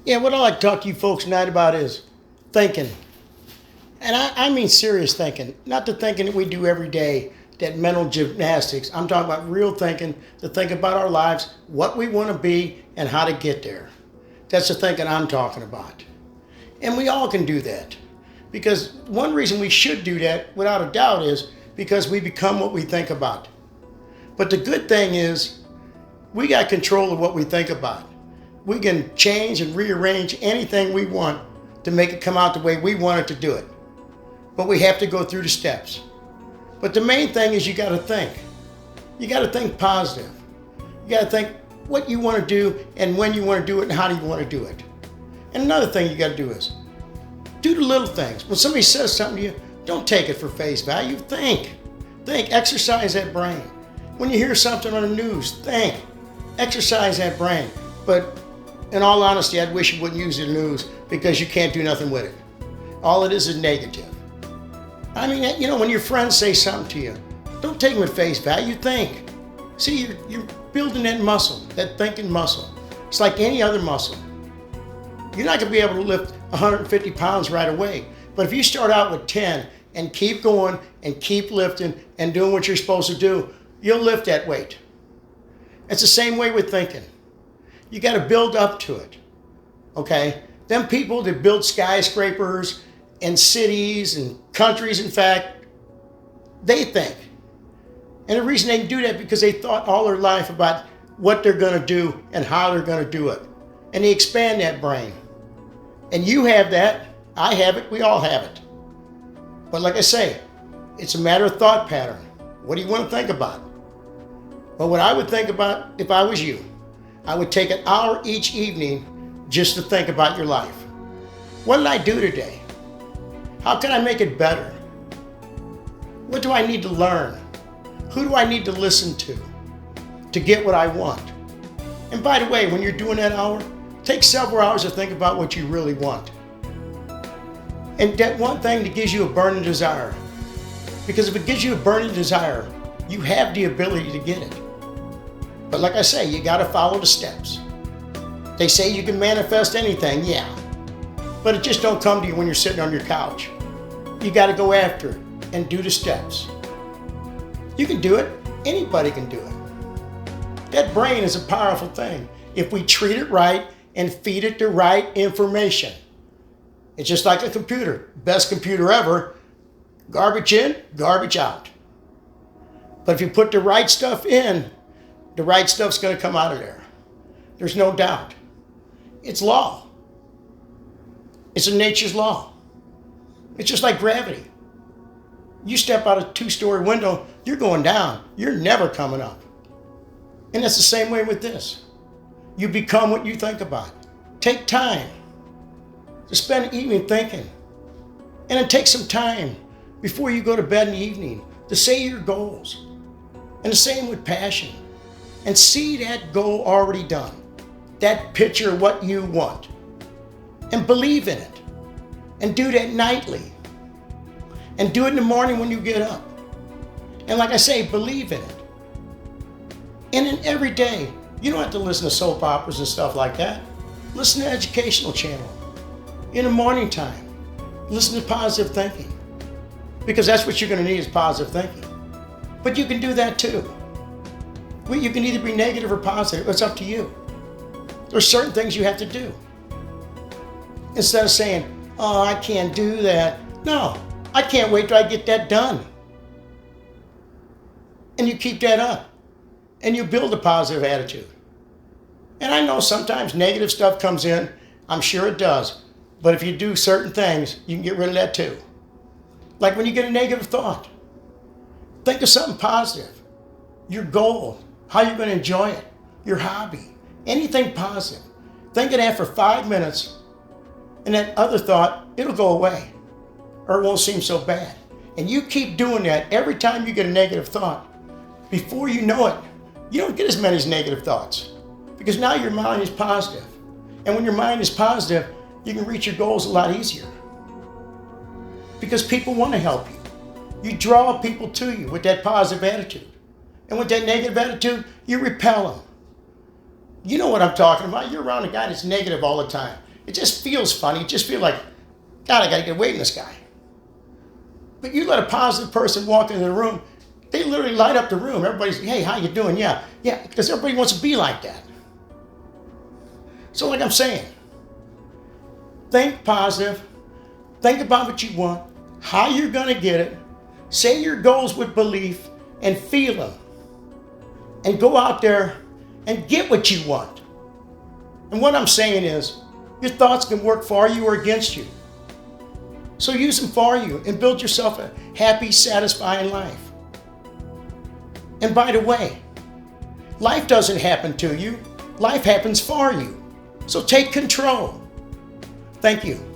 Yeah, what I like to talk to you folks tonight about is thinking. And I mean serious thinking, not the thinking that we do every day, that mental gymnastics. I'm talking about real thinking, to think about our lives, what we want to be, and how to get there. That's the thinking I'm talking about. And we all can do that. Because one reason we should do that, without a doubt, is because we become what we think about. But the good thing is, we got control of what we think about. We can change and rearrange anything we want to make it come out the way we want it to do it. But we have to go through the steps. But the main thing is you got to think. You got to think positive. You got to think what you want to do and when you want to do it and how do you want to do it. And another thing you got to do is do the little things. When somebody says something to you, don't take it for face value. Think. Think. Exercise that brain. When you hear something on the news, think. Exercise that brain. But in all honesty, I'd wish you wouldn't use the news because you can't do nothing with it. All it is negative. I mean, you know, when your friends say something to you, don't take them at face value. Think. See, you're building that muscle, that thinking muscle. It's like any other muscle. You're not going to be able to lift 150 pounds right away. But if you start out with 10 and keep going and keep lifting and doing what you're supposed to do, you'll lift that weight. It's the same way with thinking. You got to build up to it. Okay? Them people that build skyscrapers and cities and countries, in fact, they think. And the reason they can do that is because they thought all their life about what they're going to do and how they're going to do it. And they expand that brain. And you have that. I have it. We all have it. But like I say, it's a matter of thought pattern. What do you want to think about? Well, what I would think about if I was you, I would take an hour each evening just to think about your life. What did I do today? How can I make it better? What do I need to learn? Who do I need to listen to get what I want? And by the way, when you're doing that hour, take several hours to think about what you really want. And that one thing that gives you a burning desire. Because if it gives you a burning desire, you have the ability to get it. But like I say, you got to follow the steps. They say you can manifest anything, yeah. But it just don't come to you when you're sitting on your couch. You got to go after it and do the steps. You can do it. Anybody can do it. That brain is a powerful thing if we treat it right and feed it the right information. It's just like a computer. Best computer ever. Garbage in, garbage out. But if you put the right stuff in, the right stuff's going to come out of there. There's no doubt. It's law. It's a nature's law. It's just like gravity. You step out a 2-story window, you're going down. You're never coming up. And that's the same way with this. You become what you think about. Take time to spend the evening thinking. And then take some time before you go to bed in the evening to say your goals. And the same with passion. And see that goal already done. That picture of what you want. And believe in it. And do that nightly. And do it in the morning when you get up. And like I say, believe in it. And then every day, you don't have to listen to soap operas and stuff like that. Listen to educational channel. In the morning time, listen to positive thinking. Because that's what you're going to need is positive thinking. But you can do that too. Well, you can either be negative or positive. It's up to you. There's certain things you have to do. Instead of saying, oh, I can't do that. No, I can't wait till I get that done. And you keep that up. And you build a positive attitude. And I know sometimes negative stuff comes in. I'm sure it does. But if you do certain things, you can get rid of that too. Like when you get a negative thought, think of something positive. Your goal, how you're going to enjoy it, your hobby, anything positive. Think of that for 5 minutes, and that other thought, it'll go away, or it won't seem so bad. And you keep doing that every time you get a negative thought. Before you know it, you don't get as many negative thoughts, because now your mind is positive. And when your mind is positive, you can reach your goals a lot easier. Because people want to help you. You draw people to you with that positive attitude. And with that negative attitude, you repel them. You know what I'm talking about. You're around a guy that's negative all the time. It just feels funny. It just feels like, God, I got to get away from this guy. But you let a positive person walk into the room, they literally light up the room. Everybody's, hey, how you doing? Yeah, because everybody wants to be like that. So like I'm saying, think positive. Think about what you want, how you're going to get it. Say your goals with belief and feel them. And go out there and get what you want. And what I'm saying is, your thoughts can work for you or against you. So use them for you and build yourself a happy, satisfying life. And by the way, life doesn't happen to you. Life happens for you. So take control. Thank you.